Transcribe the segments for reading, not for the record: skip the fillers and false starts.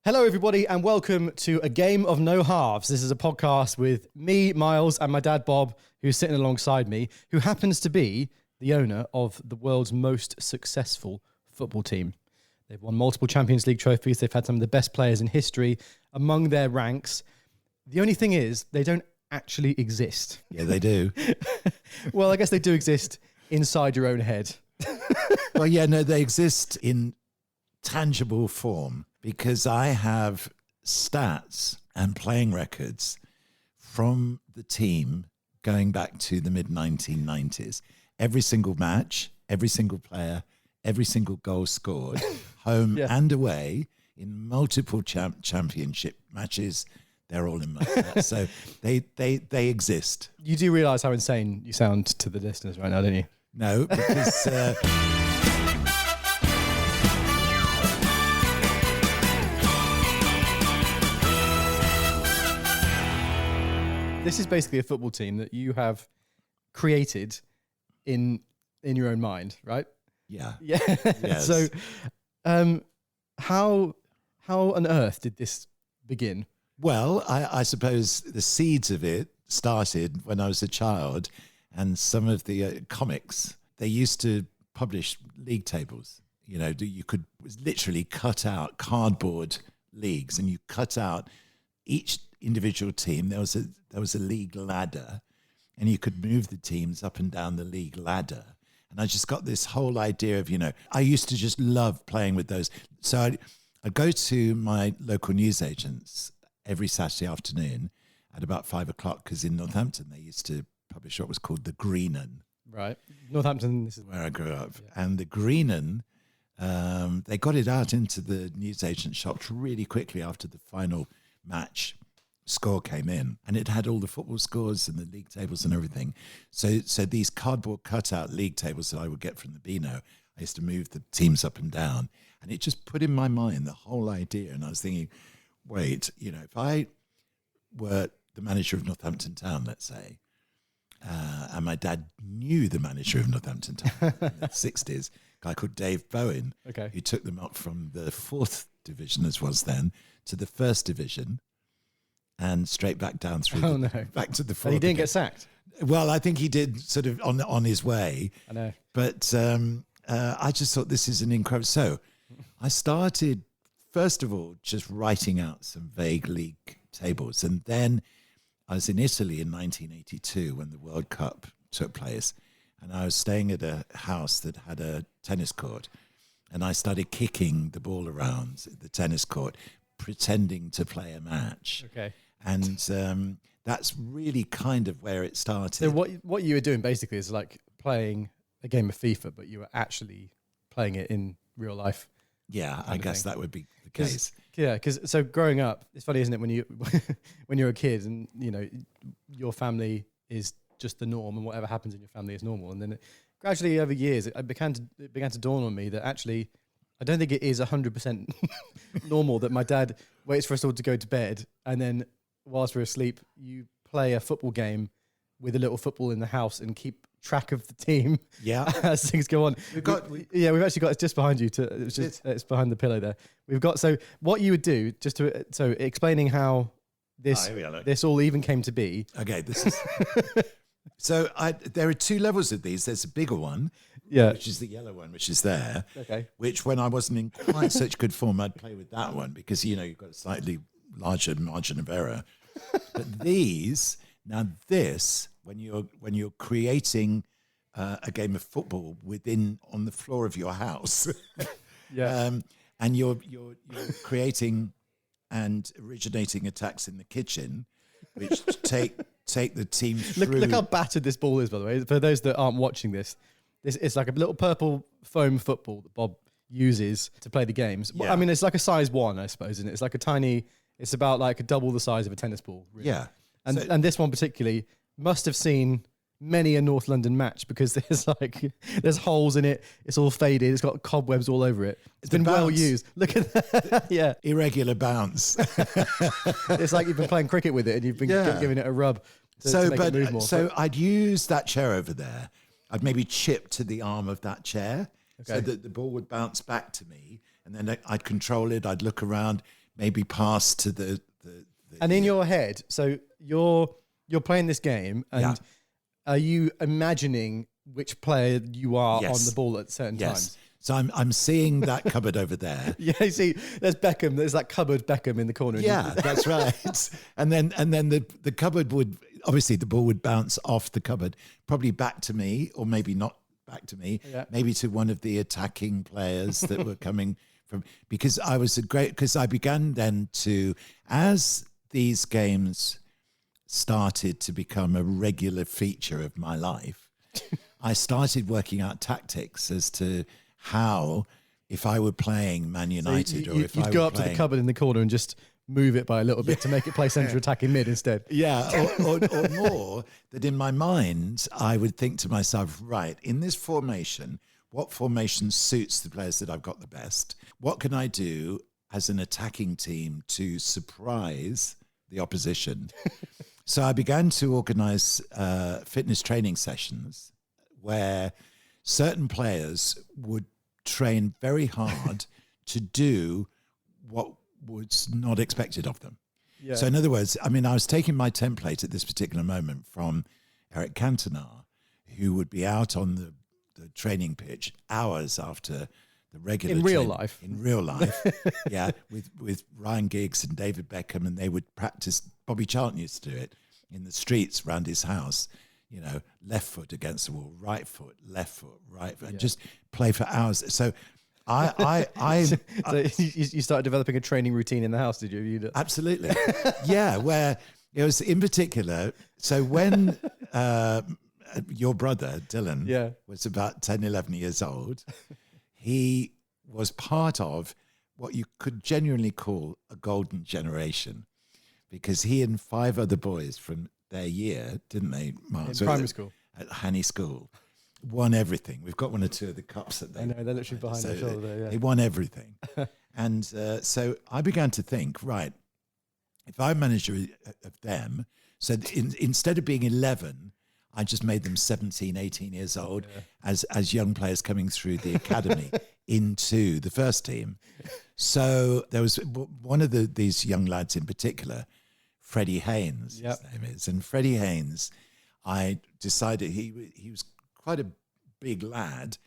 Hello, everybody, and welcome to A Game of No Halves. This is a podcast with me, Miles, and my dad, Bob, who's sitting alongside me, who happens to be the owner of the world's most successful football team. They've won multiple Champions League trophies. They've had some of the best players in history among their ranks. The only thing is, they don't actually exist. Yeah, they do. Well, I guess they do exist inside your own head. Well, yeah, no, they exist in tangible form because I have stats and playing records from the team going back to the mid-1990s. Every single match, every single player, every single goal scored, home and away in multiple championship matches. They're all in my stats. So they exist. You do realise how insane you sound to the listeners right now, don't you? No, because... This is basically a football team that you have created in your own mind, right? Yeah. Yeah. Yes. So, how on earth did this begin? Well, I suppose the seeds of it started when I was a child, and some of the comics, they used to publish league tables. You know, you could literally cut out cardboard leagues, and you cut out each individual team. There was a league ladder, and you could move the teams up and down the league ladder. And I just got this whole idea of, I used to just love playing with those. So I'd go to my local newsagents every Saturday afternoon at about 5 o'clock, because in Northampton they used to publish what was called the Green 'Un. Right. Northampton, this is where I grew up. Yeah. And the Green 'Un, they got it out into the newsagent shops really quickly after the final match score came in, and it had all the football scores and the league tables and everything. So these cardboard cutout league tables that I would get from the Beano, I used to move the teams up and down, and it just put in my mind the whole idea. And I was thinking, wait, if I were the manager of Northampton Town, let's say, and my dad knew the manager of Northampton Town in the 60s, a guy called Dave Bowen, who took them up from the 4th division, as was then, to the 1st division, and straight back down through back to the 4th. And he didn't get sacked? Well, I think he did, sort of on his way. I know. But I just thought this is an incredible... So I started, first of all, just writing out some vague league tables. And then I was in Italy in 1982 when the World Cup took place. And I was staying at a house that had a tennis court. And I started kicking the ball around the tennis court, pretending to play a match. Okay. And that's really kind of where it started. So what you were doing basically is like playing a game of FIFA, but you were actually playing it in real life. Yeah, I guess that would be the case. Yeah, because so growing up, it's funny, isn't it, when you're a kid and your family is just the norm, and whatever happens in your family is normal, and then gradually over years it began to dawn on me that actually I don't think it is 100% normal that my dad waits for us all to go to bed, and then whilst we're asleep, you play a football game with a little football in the house and keep track of the team. Yeah, as things go on. We've actually got it's just behind you. It's behind the pillow there. We've got, so what you would do so explaining how this all even came to be. Okay, this is. So there are two levels of these. There's a bigger one, which is the yellow one, which is there. Okay. Which, when I wasn't in quite such good form, I'd play with that one because you've got a slightly larger margin of error. But these, now this, when you're creating a game of football on the floor of your house, and you're creating and originating attacks in the kitchen, which take the team through. Look how battered this ball is, by the way. For those that aren't watching this, it's like a little purple foam football that Bob uses to play the games. Yeah. I mean, it's like a size 1, I suppose, isn't it? It's like a tiny. It's about like double the size of a tennis ball. Really. Yeah. And this one particularly must have seen many a North London match because there's holes in it. It's all faded. It's got cobwebs all over it. It's been well used. Look at that. Yeah. Irregular bounce. It's like you've been playing cricket with it and you've been giving it a rub to make it move more. So I'd use that chair over there. I'd maybe chip to the arm of that chair so that the ball would bounce back to me, and then I'd control it. I'd look around. maybe pass to the and in your head, so you're playing this game, and are you imagining which player you are on the ball at certain times? So I'm seeing that cupboard over there. Yeah, you see, there's Beckham. There's that cupboard Beckham in the corner. Yeah, that's right. And then the cupboard would, obviously the ball would bounce off the cupboard, probably back to me, or maybe not back to me, maybe to one of the attacking players that were coming from, because I began then to, as these games started to become a regular feature of my life, I started working out tactics as to how, if I were playing Man United, so you'd go up to the cupboard in the corner and just move it by a little bit to make it play centre attacking mid instead. Yeah, or more, that in my mind, I would think to myself, right, in this formation, what formation suits the players that I've got the best? What can I do as an attacking team to surprise the opposition? So I began to organise fitness training sessions where certain players would train very hard to do what was not expected of them. Yeah. So in other words, I mean, I was taking my template at this particular moment from Eric Cantona, who would be out on the training pitch hours after the regular in real life. In real life, yeah, with Ryan Giggs and David Beckham, and they would practice. Bobby Charlton used to do it in the streets around his house. You know, left foot against the wall, right foot, left foot, right foot, and just play for hours. So you started developing a training routine in the house, did you? Absolutely. Yeah, where it was in particular. So when your brother, Dylan, was about 10, 11 years old, he was part of what you could genuinely call a golden generation, because he and 5 other boys from their year, didn't they, Mark? In primary school. At Hanny School. Won everything. We've got one or two of the cups that they... I know, they're literally behind their shoulder there, They won everything. And so I began to think, right, if I'm manager of them, so instead of being 11, I just made them 17, 18 years old as young players coming through the academy into the first team. So there was one of these young lads in particular, Freddie Haynes, his name is. And Freddie Haynes, I decided he was quite a big lad.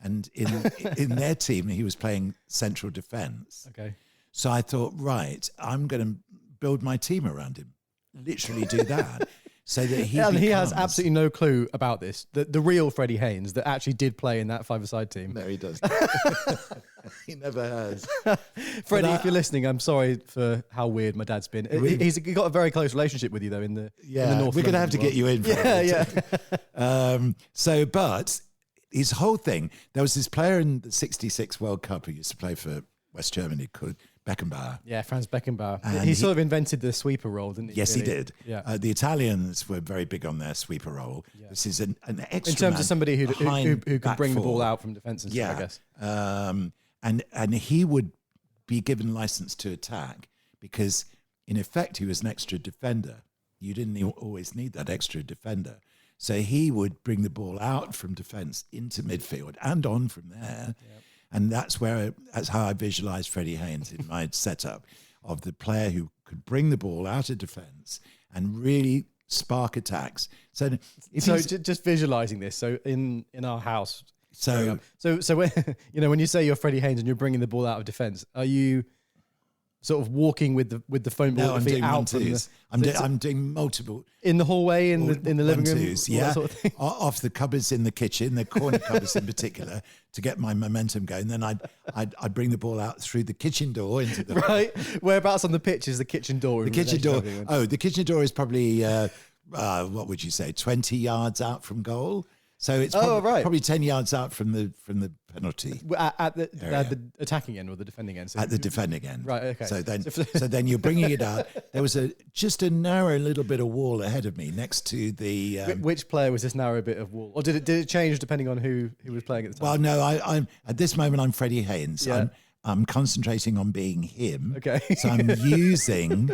And in their team, he was playing central defence. Okay. So I thought, right, I'm going to build my team around him. Literally do that. So that he and he has absolutely no clue about this. The real Freddie Haynes that actually did play in that five-a-side team. No, he doesn't. He never has. Freddie, if you're listening, I'm sorry for how weird my dad's been. He's got a very close relationship with you, though, in the North. We're going to have to get you in. But his whole thing, there was this player in the 66 World Cup who used to play for West Germany called Beckenbauer. Yeah, Franz Beckenbauer. He sort of invented the sweeper role, didn't he? Yes, really? he did. Yeah. The Italians were very big on their sweeper role. Yeah. This is an extra in terms of somebody who can bring the ball out from defence and stuff, I guess. And he would be given license to attack because, in effect, he was an extra defender. You didn't always need that extra defender. So he would bring the ball out from defence into midfield and on from there. Yep. And that's how I visualised Freddie Haynes in my setup of the player who could bring the ball out of defence and really spark attacks. So just visualising this. So in our house. So when when you say you're Freddie Haynes and you're bringing the ball out of defence, are you sort of walking with the phone ball out from the... I'm doing multiple... In the hallway, in the living room? Yeah, sort of thing. Off the cupboards in the kitchen, the corner cupboards in particular, to get my momentum going. Then I'd bring the ball out through the kitchen door into the... Right. Whereabouts on the pitch is the kitchen door? The kitchen door... the kitchen door is probably, what would you say, 20 yards out from goal? So it's probably 10 yards out from the penalty. At the attacking end or the defending end? So at the defending end. Right, okay. So then you're bringing it out. There was just a narrow little bit of wall ahead of me next to the... Which player was this narrow bit of wall? Or did it change depending on who was playing at the time? Well, no, I'm at this moment, I'm Freddie Haynes. Yeah. I'm concentrating on being him. Okay. So I'm using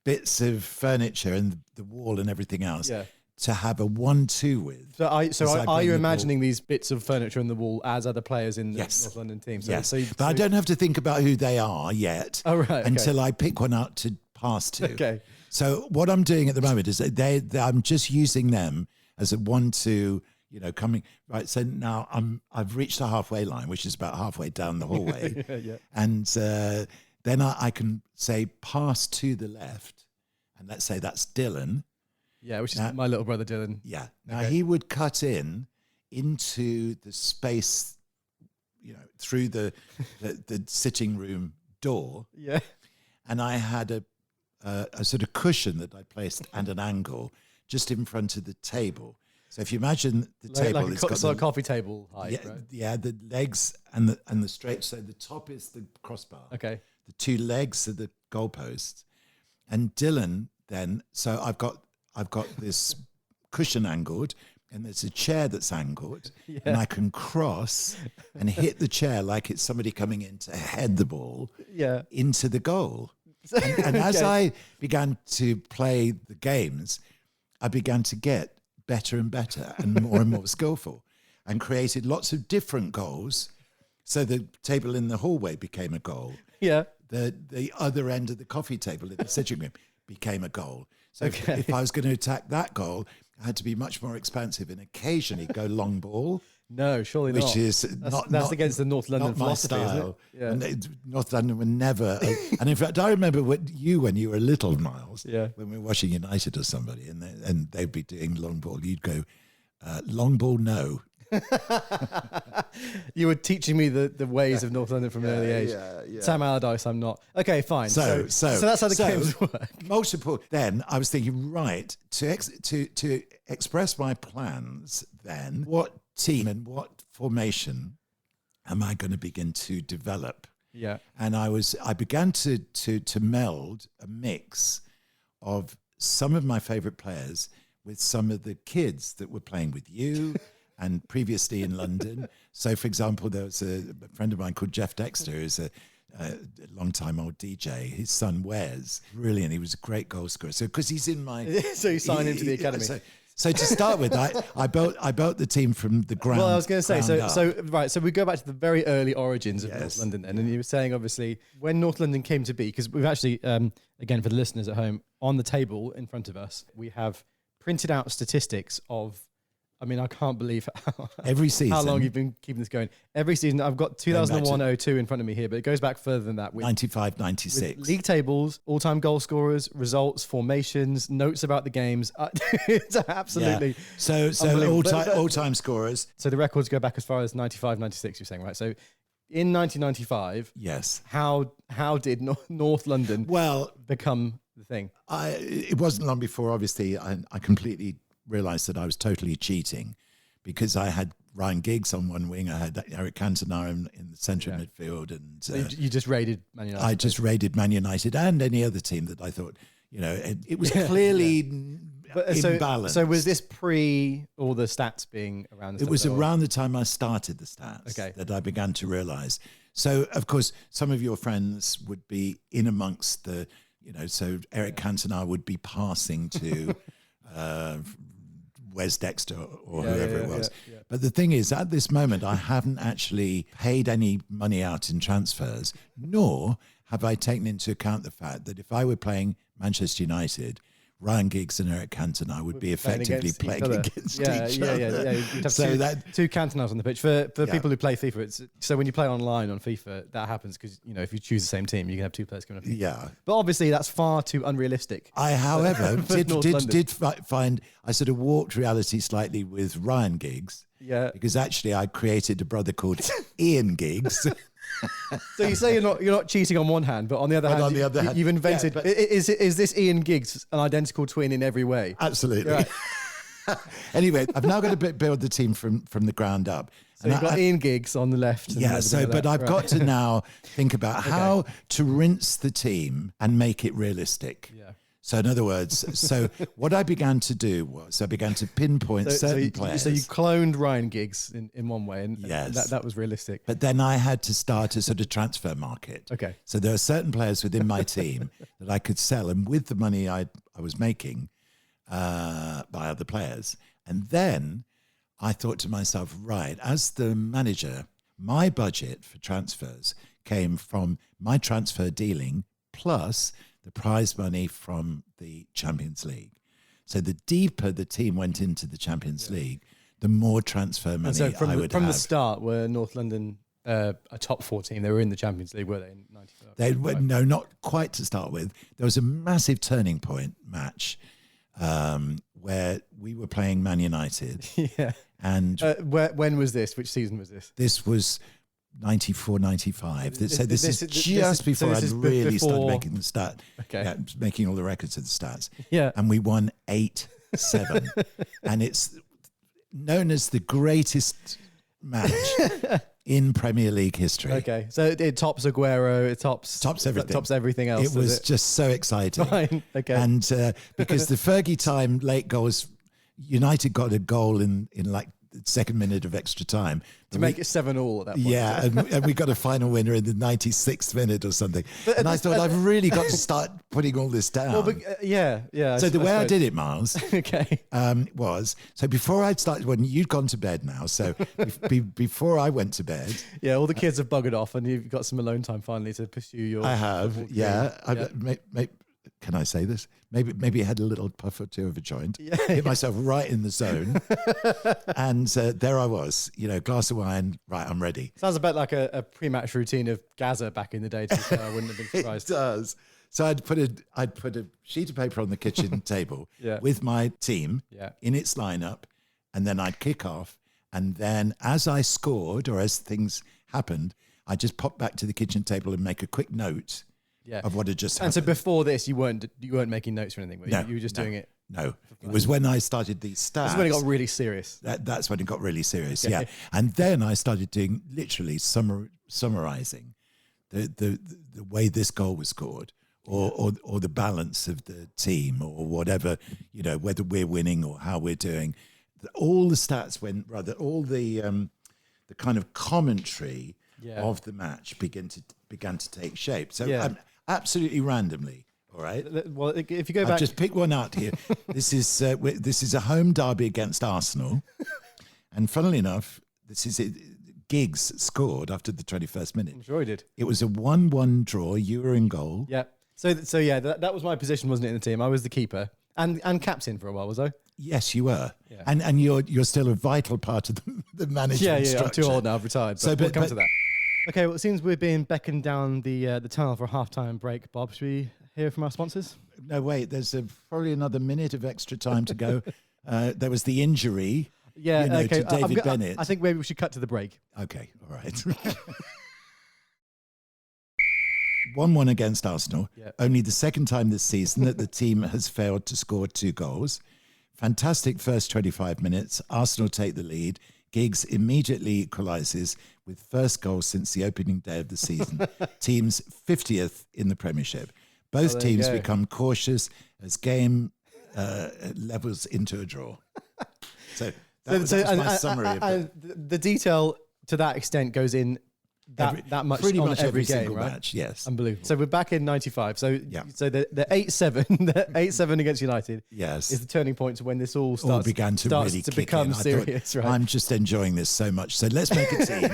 bits of furniture and the wall and everything else to have a 1-2 with. So as I are bring you the imagining these bits of furniture on the wall as other players in the Yes. North London team? Yes, but I don't have to think about who they are yet until I pick one out to pass to. Okay. So what I'm doing at the moment is I'm just using them as a 1-2, coming right. So now I've reached the halfway line, which is about halfway down the hallway, yeah. and then I can say pass to the left, and let's say that's Dylan. Yeah, which is my little brother Dylan. Yeah. Now he would cut into the space, through the sitting room door. Yeah. And I had a sort of cushion that I placed and an angle just in front of the table. So if you imagine the table, it's got a coffee table height, yeah, right? yeah, the legs and the straight. So the top is the crossbar. Okay. The two legs are the goalposts, and Dylan then. So I've got this cushion angled, and there's a chair that's angled, and I can cross and hit the chair like it's somebody coming in to head the ball into the goal. And as I began to play the games, I began to get better and better and more skillful, and created lots of different goals. So the table in the hallway became a goal. Yeah. The other end of the coffee table in the sitting room became a goal. So if I was going to attack that goal, I had to be much more expansive and occasionally go long ball. No, surely not. Which is that's against the North London philosophy, style. isn't it? Yeah. And North London were never. And in fact, I remember when you were little, Miles. Yeah. When we were watching United or somebody, and they'd be doing long ball, you'd go, long ball, no. You were teaching me the ways of North London from an early age. Yeah. Sam Allardyce, I'm not. Okay, fine. So that's how the games work. Most important. Then I was thinking, right, to express my plans. Then what team and what formation am I going to begin to develop? Yeah. And I began to meld a mix of some of my favorite players with some of the kids that were playing with you and previously in London. So, for example, there was a friend of mine called Jeff Dexter, who's a long-time old DJ. His son Wes, brilliant. He was a great goal scorer. So, because he's in my... So you signed into the academy. So to start with, I built the team from the ground. Well, I was going to say, up. so we go back to the very early origins of North London then, and you were saying, obviously, when North London came to be, because we've actually, again, for the listeners at home, on the table in front of us, we have printed out statistics of, I mean, I can't believe every season how long you've been keeping this going. Every season, I've got 2001-02 in front of me here, but it goes back further than that. 95-96. League tables, all-time goal scorers, results, formations, notes about the games. It's absolutely So all-time scorers. So the records go back as far as 95-96, you're saying, right? So in 1995, yes. How did North London become the thing? It wasn't long before, obviously, I completely realised that I was totally cheating, because I had Ryan Giggs on one wing, I had Eric Cantona in the centre of midfield, and so you just raided Man United. I just raided Man United and any other team that I thought, it was clearly imbalanced. So was this pre all the stats being around? It was around the time I started the stats that I began to realise. So of course, some of your friends would be in amongst the, so Eric Cantona would be passing to. Wes Dexter or whoever it was. Yeah. But the thing is, at this moment, I haven't actually paid any money out in transfers, nor have I taken into account the fact that if I were playing Manchester United, Ryan Giggs and Eric Cantona would be effectively playing against each other. Yeah. You'd have two Cantonas on the pitch. For people who play FIFA, so when you play online on FIFA, that happens because, if you choose the same team, you can have two players coming up. Yeah. But obviously, that's far too unrealistic. I, however, did find I sort of warped reality slightly with Ryan Giggs. Yeah. Because actually, I created a brother called Ian Giggs. So you say you're not cheating on one hand, but on the other hand, you've invented. Is this Ian Giggs an identical twin in every way? Absolutely. Right. Anyway, I've now got to build the team from the ground up. So you've got Ian Giggs on the left. Yeah. But I've got to now think about how to rinse the team and make it realistic. Yeah. So in other words, what I began to do was I began to pinpoint certain players. So you cloned Ryan Giggs in one way, and yes. that was realistic. But then I had to start a sort of transfer market. Okay. So there are certain players within my team that I could sell, and with the money I was making, by other players. And then I thought to myself, right, as the manager, my budget for transfers came from my transfer dealing plus the prize money from the Champions League. So the deeper the team went into the Champions League, the more transfer money I would have. From the start, were North London a top 4 team? They were in the Champions League, were they, in 95? They were, no, not quite to start with. There was a massive turning point match where we were playing Man United. Yeah. And when was this? Which season was this? This was 94, 95. So this is just before I'd really started making the stat, making all the records of the stats. Yeah. And we won 8-7. And it's known as the greatest match in Premier League history. Okay. So it tops Aguero, it tops everything. Tops everything else. It was just so exciting. Fine. Okay. And because the Fergie time late goals, United got a goal in like the second minute of extra time to make it 7-7 at that point. Yeah, and we got a final winner in the 96th minute or something. And I thought, I've really got to start putting all this down. Well, but, yeah. So the way I did it, Miles, okay, was, so before I'd started, when you'd gone to bed now, so before I went to bed. Yeah, all the kids have buggered off and you've got some alone time finally to pursue your... I have, yeah. Can I say this? Maybe I had a little puff or two of a joint. Yeah, hit myself right in the zone. And there I was, glass of wine. Right, I'm ready. Sounds a bit like a pre-match routine of Gaza back in the day. I wouldn't have been surprised. It does. So I'd put a sheet of paper on the kitchen table with my team in its lineup, and then I'd kick off. And then as I scored or as things happened, I'd just pop back to the kitchen table and make a quick note. Yeah. Of what had just happened. And so before this, you weren't making notes or anything, were you? No, you were just doing it. No, it was when I started these stats. That's when it got really serious. That's when it got really serious. Yeah, and then I started doing literally summarizing the way this goal was scored, or the balance of the team, or whatever, whether we're winning or how we're doing. All the stats all the kind of commentary of the match began to take shape. So absolutely randomly. All right. Well, if you go back, just pick one out here. This is a home derby against Arsenal, and funnily enough, this is it. Giggs scored after the 21st minute. I'm sure he did. It was a 1-1 draw. You were in goal. Yeah. So yeah, that was my position, wasn't it, in the team? I was the keeper and captain for a while, was I? Yes, you were. Yeah. And you're still a vital part of the management structure. I'm too old now. I've retired. So we'll come to that. Okay, well, it seems we're being beckoned down the tunnel for a half-time break. Bob, should we hear from our sponsors? No, wait. There's probably another minute of extra time to go. There was the injury. Yeah, okay. To David Bennett. I think maybe we should cut to the break. Okay, all right. 1-1 against Arsenal. Yep. Only the second time this season that the team has failed to score 2 goals. Fantastic first 25 minutes. Arsenal take the lead. Giggs immediately equalises with first goal since the opening day of the season. Team's 50th in the Premiership. Both teams become cautious as game levels into a draw. So that was my summary of it. The detail to that extent goes in that much pretty on much every game, single match, yes. Unbelievable. So we're back in 95. So the 8-7, the 8-7 against United is the turning point to when this all began to really become in. serious. Right? I'm just enjoying this so much. So let's make a team.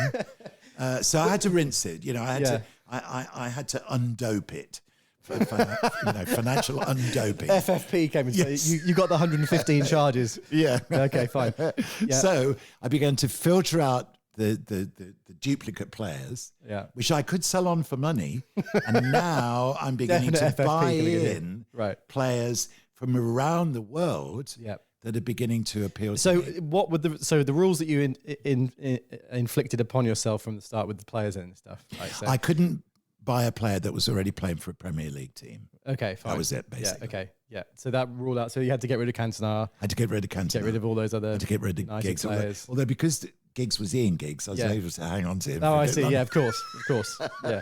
So I had to rinse it. I had to undope it. Financial undoping. FFP came in. Yes. You got the 115 charges. Yeah. Okay, fine. Yeah. So I began to filter out the duplicate players, which I could sell on for money, and now I'm beginning to buy in players from around the world that are beginning to appeal to me. What would the rules that you inflicted upon yourself from the start with the players and stuff? I couldn't buy a player that was already playing for a Premier League team. Okay, fine. That was it, basically. Yeah, okay, yeah. So that ruled out. So you had to get rid of Cantona. Had to get rid of Cantona. Get rid of all those other. Had to get rid of Giggs. Players. Although because Giggs was Ian Giggs, I was able to hang on to him. Oh, I see. Yeah, of course. Yeah,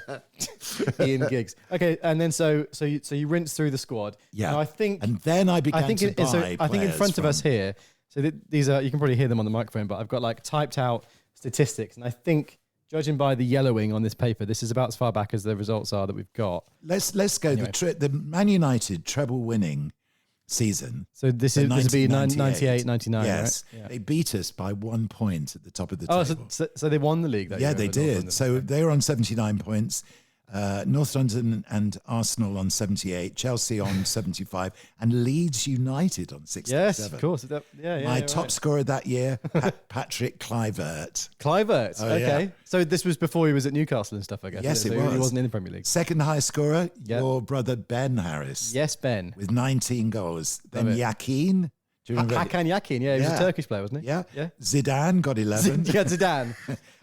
Ian Giggs. Okay, and then so you rinse through the squad. Yeah, and then I began to buy. I think in front of us here. So these are, you can probably hear them on the microphone, but I've got like typed out statistics, and I think, judging by the yellowing on this paper, this is about as far back as the results are that we've got. Let's go. Anyway. The Man United treble winning season. So this would be 98, 99, yes. right? Yeah. They beat us by 1 point at the top of the Oh, table. so they won the league that year? Yeah, they did. So they were on 79 points. North London and Arsenal on 78, Chelsea on 75, and Leeds United on 67. Yes, of course. My top scorer that year, Patrick Kluivert. Kluivert, okay. Yeah. So this was before he was at Newcastle and stuff, I guess. Yes, so it was. He wasn't in the Premier League. Second highest scorer, your brother Ben Harris. Yes, Ben. With 19 goals. Then Yakin. Do you remember? Hakan Yakin, he was a Turkish player, wasn't he? Yeah. Zidane got 11. Yeah, Zidane.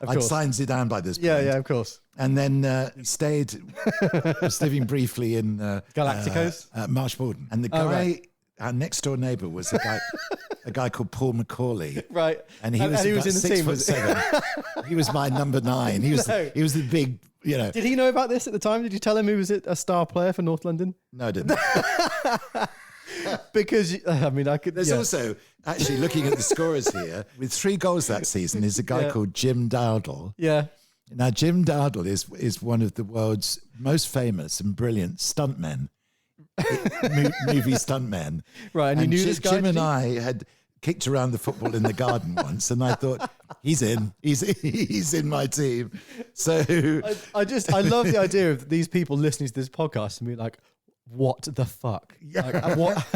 I'd signed Zidane by this point. Yeah, of course. And then he was living briefly in Galacticos? Marsh Borden. And the guy, our next door neighbour, was a guy called Paul Macaulay. Right. And he was in about the 6'7". He was my number 9. He was the big, Did he know about this at the time? Did you tell him he was a star player for North London? No, I didn't. Because, I could... There's also, actually looking at the scorers here, with 3 goals that season, is a guy called Jim Dowdle. Yeah. Now, Jim Dowdle is one of the world's most famous and brilliant stuntmen, movie stuntmen. Right, and you knew this guy? Jim and I had kicked around the football in the garden once, and I thought, he's in my team. So I love the idea of these people listening to this podcast and be like, what the fuck? Yeah. Like, what?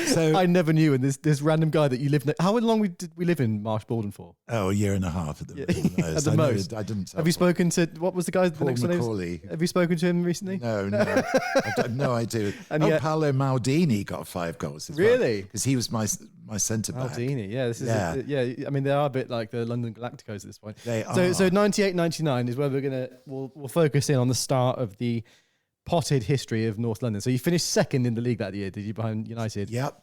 So I never knew. And this random guy that you lived next. How long did we live in Marsh Borden for? Oh, a year and a half at the most. At the most. I didn't. Have you spoken to what was the guy? Paul the next Macaulay. Have you spoken to him recently? No. I've got no idea. Paolo Maldini got 5 goals as well. Really? Because he was my centre back. Maldini, yeah. This is they are a bit like the London Galacticos at this point. They are. So 98, 99 is where we'll focus in on the start of the potted history of North London. So you finished second in the league that year, did you, behind United? Yep.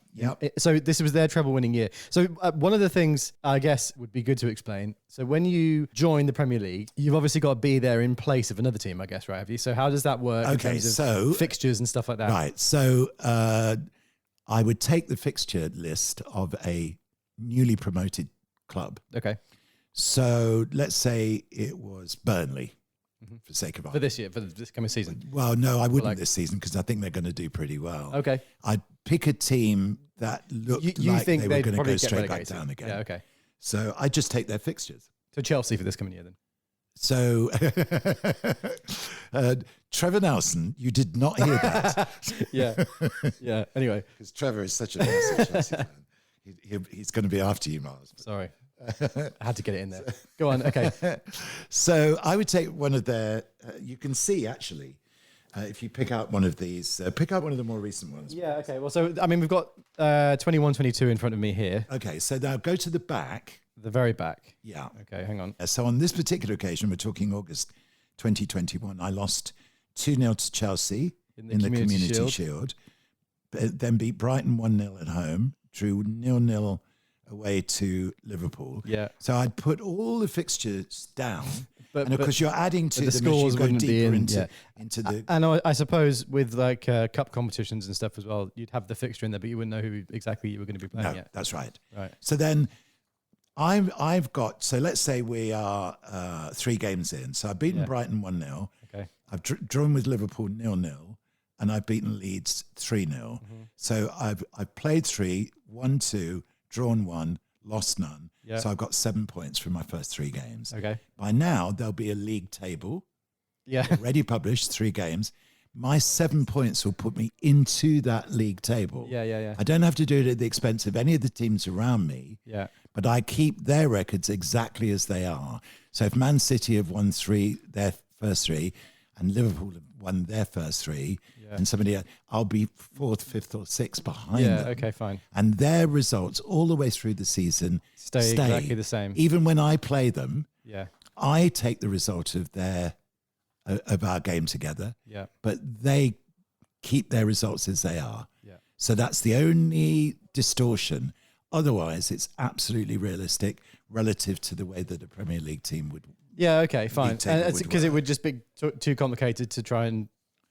So this was their treble winning year. So one of the things I guess would be good to explain. So when you join the Premier League, you've obviously got to be there in place of another team, I guess, right? Have you? So how does that work in terms of fixtures and stuff like that? Right. So I would take the fixture list of a newly promoted club. Okay. So let's say it was Burnley. For sake of argument. For this coming season? Well, no, I wouldn't this season because I think they're going to do pretty well. Okay. I'd pick a team that looked like they were going to go straight back down again. Yeah, okay. So I'd just take their fixtures. So Chelsea for this coming year then? So Trevor Nelson, you did not hear that. Yeah. Anyway. Because Trevor is such a massive Chelsea fan. He's going to be after you, Miles. Sorry. I had to get it in there. Go on. Okay. So I would take one of their, you can see actually, if you pick out one of these, pick out one of the more recent ones. Yeah. Okay. Well, so, we've got 21, 22 in front of me here. Okay. So now go to the back. The very back. Yeah. Okay. Hang on. So on this particular occasion, we're talking August 2021, I lost 2-0 to Chelsea in the Community Shield. Then beat Brighton 1-0 at home, drew 0-0 away to Liverpool. Yeah. So I'd put all the fixtures down. And of course, you're adding to the scores, go deeper into the... And I suppose with like cup competitions and stuff as well, you'd have the fixture in there, but you wouldn't know who exactly you were going to be playing yet. That's right. Right. So then I've got... So let's say we are 3 games in. So I've beaten Brighton 1-0. Okay. I've drawn with Liverpool 0-0. And I've beaten Leeds 3-0. So I've played 3, won 2, drawn 1, lost none. Yeah. So I've got 7 points from my first 3 games. Okay. By now, there'll be a league table. Yeah. Already published, 3 games. My 7 points will put me into that league table. Yeah. I don't have to do it at the expense of any of the teams around me. Yeah. But I keep their records exactly as they are. So if Man City have won their first 3, and Liverpool have won their first 3, and somebody else, I'll be 4th, 5th, or 6th behind them. Yeah, okay, fine. And their results all the way through the season stay exactly the same. Even when I play them, yeah, I take the result of our game together. Yeah. But they keep their results as they are. Yeah. So that's the only distortion. Otherwise, it's absolutely realistic relative to the way that a Premier League team would. Yeah, okay, fine. Because it would just be too complicated to try and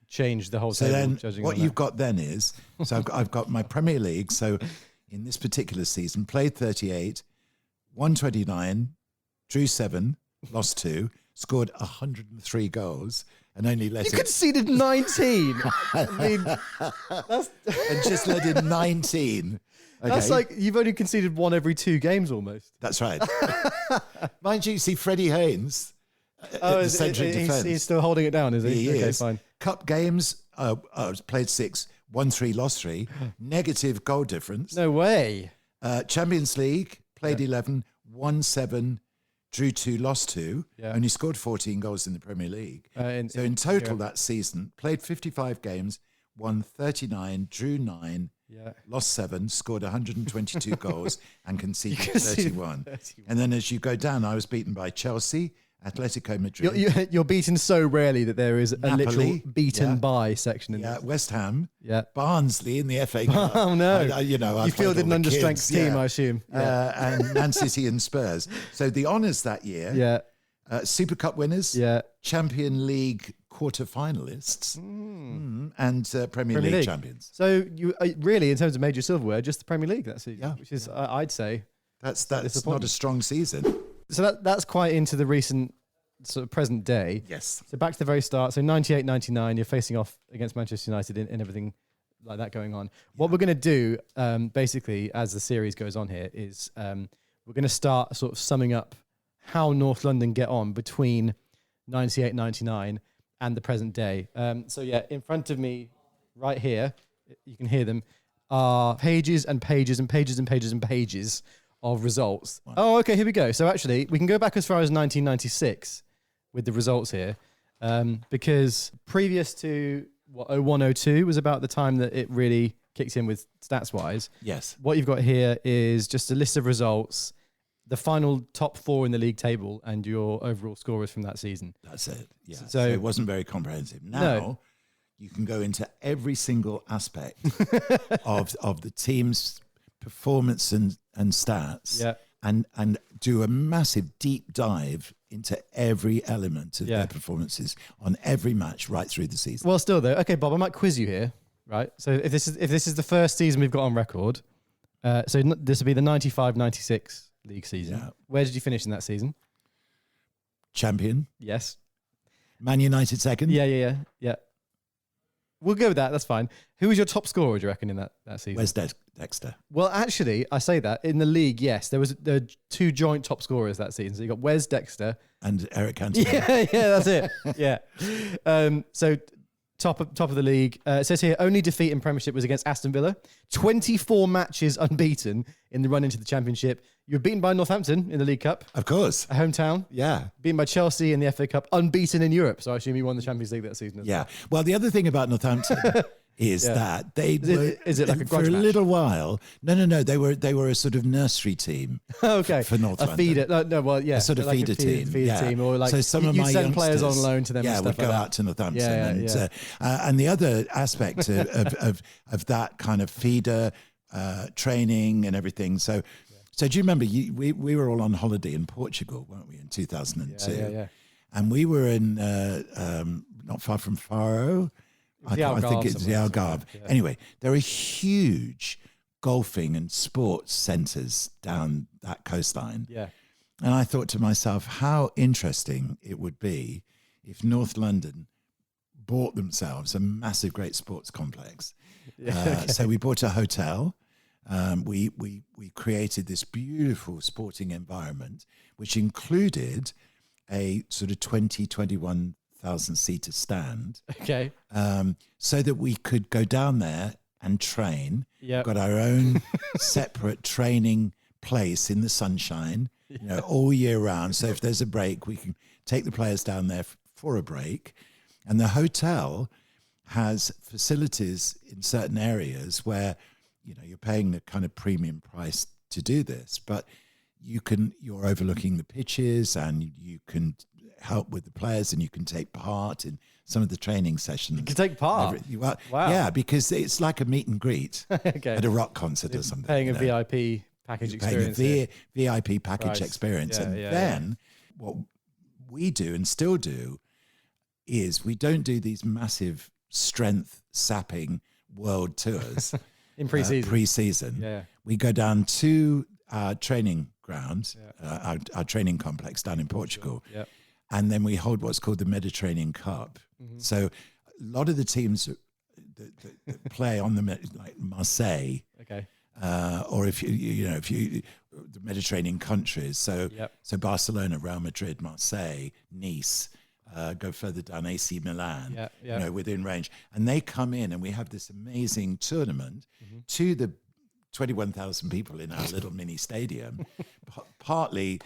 change the whole table. So then what you've got then is, so I've got my Premier League. So in this particular season, played 38, won 29, drew 7, lost 2, scored 103 goals and only let You conceded 19. I mean, and just let in 19. Okay. That's like you've only conceded one every 2 games almost. That's right. Mind you, see Freddie Haynes. He's still holding it down, is he? He okay, is. fine. Cup games, played 6, won 3, lost 3. Negative goal difference. No way. Champions League, played 11, won 7, drew 2, lost 2. Yeah. Only scored 14 goals in the Premier League. In total that season, played 55 games, won 39, drew 9, lost 7, scored 122 goals and conceded 31. And then as you go down, I was beaten by Chelsea, Atletico Madrid. You're beaten so rarely that there is Napoli, a literal beaten by section in this. West Ham, Barnsley in the FA Cup. Oh no! You fielded an understrength team, I assume. And Man City and Spurs. So the honours that year. Super Cup winners. Champion League quarter-finalists. And Premier League champions. So you really, in terms of major silverware, just the Premier League that season, which is I'd say that's not a strong season. So that's quite into the recent sort of present day. Yes. So back to the very start. So 98-99, you're facing off against Manchester United and everything like that going on. What we're going to do, basically, as the series goes on here, is we're going to start sort of summing up how North London get on between 98-99 and the present day. In front of me, right here, you can hear them, are pages and pages and pages and pages and pages of results. Wow. Oh, okay, here we go. So actually, we can go back as far as 1996 with the results here, because previous to 01-02 was about the time that it really kicked in with stats-wise. Yes. What you've got here is just a list of results, the final top 4 in the league table, and your overall scorers from that season. That's it. Yeah. So it wasn't very comprehensive. Now you can go into every single aspect of the team's performance and stats, and do a massive deep dive into every element of their performances on every match right through the season. Well, still though, okay, Bob, I might quiz you here, right? So if this is the first season we've got on record, so this will be the 95-96 league season. Yeah. Where did you finish in that season? Champion. Yes. Man United second. Yeah. We'll go with that. That's fine. Who was your top scorer, do you reckon, in that season? Where's Dexter? Well, actually, I say that. In the league, yes. There were 2 joint top scorers that season. So you got Wes Dexter. And Eric Cantona. Yeah, that's it. Yeah. So top of the league. It says here, only defeat in Premiership was against Aston Villa. 24 matches unbeaten in the run into the Championship. You were beaten by Northampton in the League Cup. Of course. A hometown. Yeah. Beaten by Chelsea in the FA Cup. Unbeaten in Europe. So I assume you won the Champions League that season as well. Well, the other thing about Northampton is that they were... Is it like a grudge for a match? little while... No. They were a sort of nursery team. Okay. For North London. A feeder. A sort of like feeder team. Feeder team. Or like so some of you my send players on youngsters, loan to them and stuff would go like that. out to Northampton. And the other aspect of that kind of feeder training and everything. So do you remember, we were all on holiday in Portugal, weren't we, in 2002? Yeah. And we were in, not far from Faro. I think it's the Algarve. Yeah. Anyway, there are huge golfing and sports centres down that coastline. Yeah. And I thought to myself, how interesting it would be if North London bought themselves a massive, great sports complex. So we bought a hotel. We created this beautiful sporting environment, which included a sort of 21,000 seater stand. Okay. So that we could go down there and train. Yep. Got our own separate training place in the sunshine, all year round. So if there's a break, we can take the players down there for a break. And the hotel has facilities in certain areas where, you're paying the kind of premium price to do this, but you're overlooking the pitches and you can help with the players and you can take part in some of the training sessions. You can take part? Wow. Yeah, because it's like a meet and greet at a rock concert or something. Paying a VIP package experience. Paying a VIP package experience. Yeah, and then what we do and still do is we don't do these massive strength sapping world tours in pre-season. Yeah. We go down to our training grounds, our training complex down in Portugal. Yep. and then we hold what's called the Mediterranean Cup. So a lot of the teams that play on like Marseille, Okay. or if the Mediterranean countries. So so Barcelona, Real Madrid, Marseille, Nice. Go further down, AC Milan, within range. And they come in and we have this amazing tournament to the 21,000 people in our little mini stadium, partly,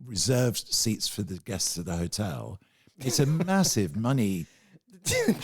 reserved seats for the guests of the hotel. It's a massive money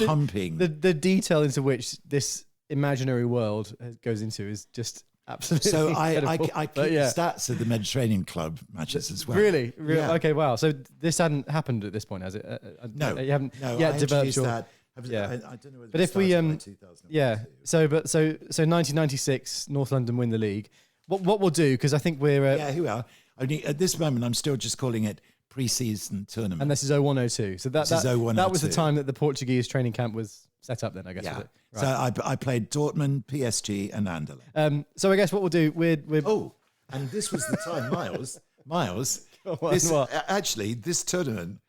pumping. The detail into which this imaginary world goes into is just absolutely So incredible. I keep the stats of the Mediterranean Club matches as well. Really? Yeah. Okay, wow. So this hadn't happened at this point, has it? No, you haven't no, yet I developed introduced your... that. I don't know whether But it if we started by 2002. yeah, so 1996, North London win the league. What we'll do, because I think we're Here we are. Only at this moment, I'm still just calling it pre-season tournament. and this is 0102. So that This is that was the 0102. time that the Portuguese training camp was set up. Then I guess. Yeah. Was it? Right. So I played Dortmund, PSG, and Anderlecht. So I guess what we'll do, we're Oh, and this was the time, Miles. What? Actually, this tournament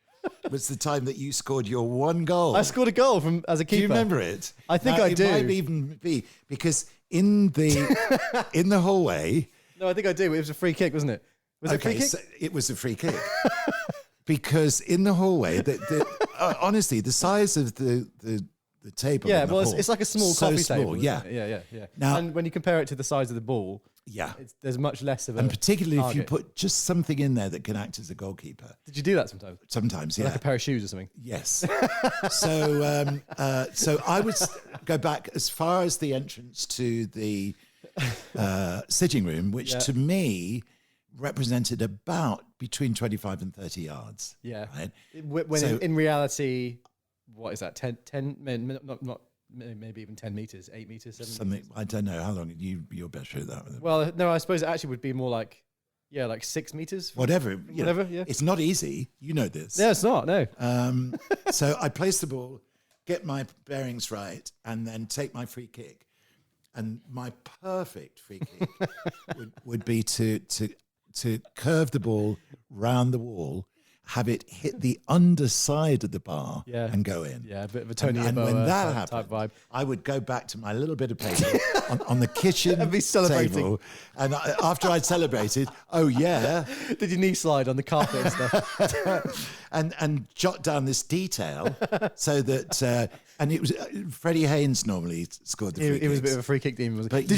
was the time that you scored your one goal. I scored a goal as a keeper. Do you remember it? I think Now, I it do. might even be because in the hallway. No, I think I do. It was a free kick, wasn't it? Was it a free kick? So it was a free kick. Because in the hallway, honestly, the size of the table. Yeah, in the well, hall, it's like a small so coffee small, table. Yeah, Yeah. Now- and when you compare it to the size of the ball, yeah. there's much less of a. And particularly if you target. put just something in there that can act as a goalkeeper. Did you do that sometimes? Sometimes, yeah. Like a pair of shoes or something? Yes. So I would go back as far as the entrance to the sitting room, which to me represented about between 25 and 30 yards. Yeah. Right? When So- in reality, what is that? 10 not maybe even 10 meters, 8 meters, 7 Something, meters. I don't know how long you're better at that. Well, no, I suppose it actually would be more like 6 meters. Whatever. Whatever, yeah. It's not easy. You know this. No, it's not. No. So I place the ball, get my bearings right, and then take my free kick. And my perfect free kick would be to curve the ball round the wall, have it hit the underside of the bar, and go in. Yeah, a bit of a Tony And when Yeboah that type vibe. happened, I would go back to my little bit of paper on the kitchen And be celebrating. table. And after I'd celebrated, oh yeah, Did your knee slide on the carpet and stuff? and jot down this detail so that and it was Freddie Haynes normally scored the free It was a kicks. bit of a free kick demon, wasn't it? But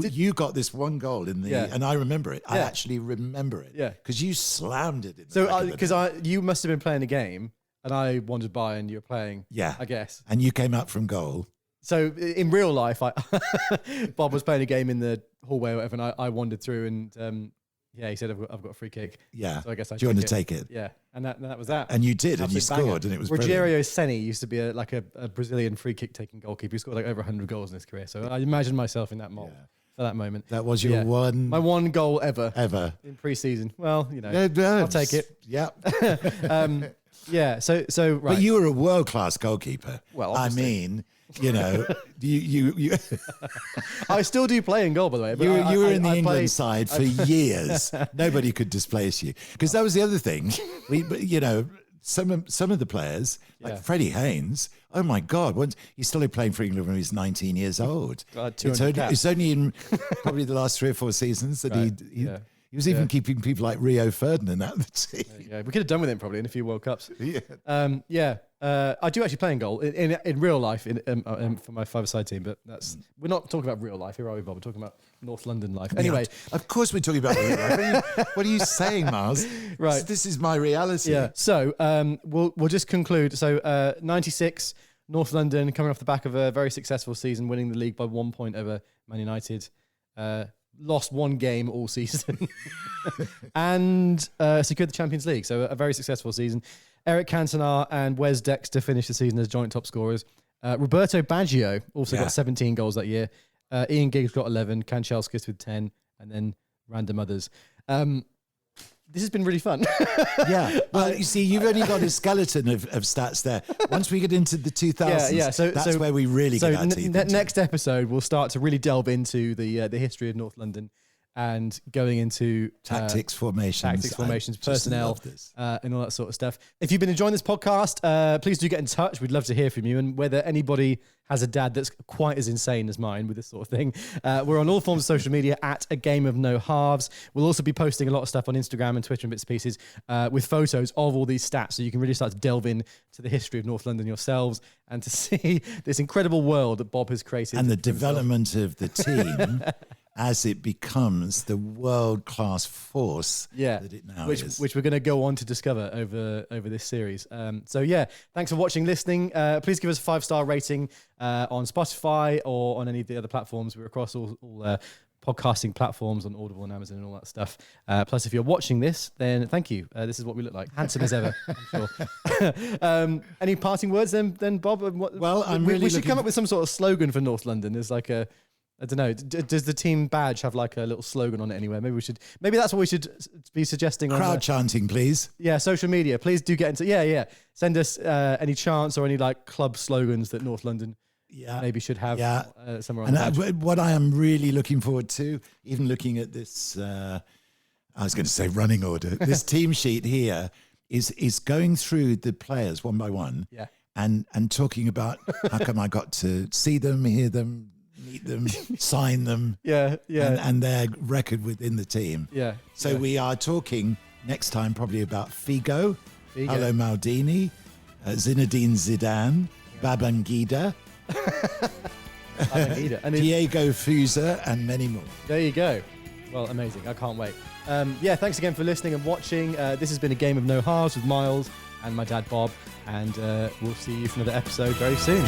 Did you got this one goal in the, and I remember it. I actually remember it. Yeah. Because you slammed it in the So back of the net. you must have been playing a game and I wandered by and you were playing. Yeah. I guess. And you came up from goal. So in real life, Bob was playing a game in the hallway or whatever, and I wandered through and he said, I've got a free kick. Yeah. So I guess Do you want to take it? Yeah. And that was that. And you did, and you Absolute banger. scored, and it was brilliant. Rogério Ceni used to be a Brazilian free kick taking goalkeeper. He scored like over 100 goals in his career. So I imagine myself in that mold for that moment. That was your my one goal ever ever. in pre-season. Well, Yeah, I'll take it. Yeah. Yeah. So right. But you were a world-class goalkeeper. Well, I obviously. mean, you I still do play in goal, by the way. But you were in the I England played- side for years. Nobody could displace you because that was the other thing. Some of the players, like Freddie Haynes. Oh my God! Once he started playing for England when he was 19 years old. God, 200 caps. It's only in probably the last 3 or 4 seasons that he was even keeping people like Rio Ferdinand out of the team. Yeah, we could have done with him probably in a few World Cups. Yeah. I do actually play in goal in real life for my five-a-side team, but we're not talking about real life here, are we, Bob? We're talking about North London life. Anyway, Of course, we're talking about real life. What are you saying, Miles? Right. This is my reality. yeah. So we'll just conclude. So 96, North London coming off the back of a very successful season, winning the league by 1 point over Man United. Lost one game all season and secured the Champions League. So a very successful season. Eric Cantona and Wes Dexter finished the season as joint top scorers. Roberto Baggio also got 17 goals that year. Ian Giggs got 11, Kanchelskis with 10, and then random others. This has been really fun. Yeah. Well, you see, you've only got a skeleton of stats there. Once we get into the 2000s, So that's where we really get our teeth into. next episode, we'll start to really delve into the history of North London and going into tactics, formations, personnel, and all that sort of stuff. If you've been enjoying this podcast, please do get in touch. We'd love to hear from you, and whether anybody has a dad that's quite as insane as mine with this sort of thing. We're on all forms of social media at A Game of No Halves. We'll also be posting a lot of stuff on Instagram and Twitter and bits and pieces with photos of all these stats, so you can really start to delve into the history of North London yourselves and to see this incredible world that Bob has created. And the development of the team as it becomes the world-class force that it now is. Which we're going to go on to discover over this series. So yeah, thanks for watching, listening. Please give us a 5-star rating on Spotify or on any of the other platforms. We're across all podcasting platforms on Audible and Amazon and all that stuff. Plus, if you're watching this, then thank you. This is what we look like. Handsome as ever, I'm sure. Any parting words then Bob? Well, we should come up with some sort of slogan for North London. There's like a, I don't know. Does the team badge have like a little slogan on it anywhere? Maybe that's what we should be suggesting. Crowd chanting, please. Yeah, social media. Please do get into. Yeah. Send us any chants or any like club slogans that North London maybe should have somewhere on the badge. What I am really looking forward to, even looking at this, I was going to say running order. This team sheet here is going through the players one by one, and talking about how come I got to see them, hear them, meet them, sign them, and their record within the team. So we are talking next time probably about Figo. Paolo Maldini, Zinedine Zidane, Babangida, and Diego Fusa, and many more. There you go. Well, amazing. I can't wait. Thanks again for listening and watching. This has been A Game of No Halves with Miles and my dad Bob, and we'll see you for another episode very soon.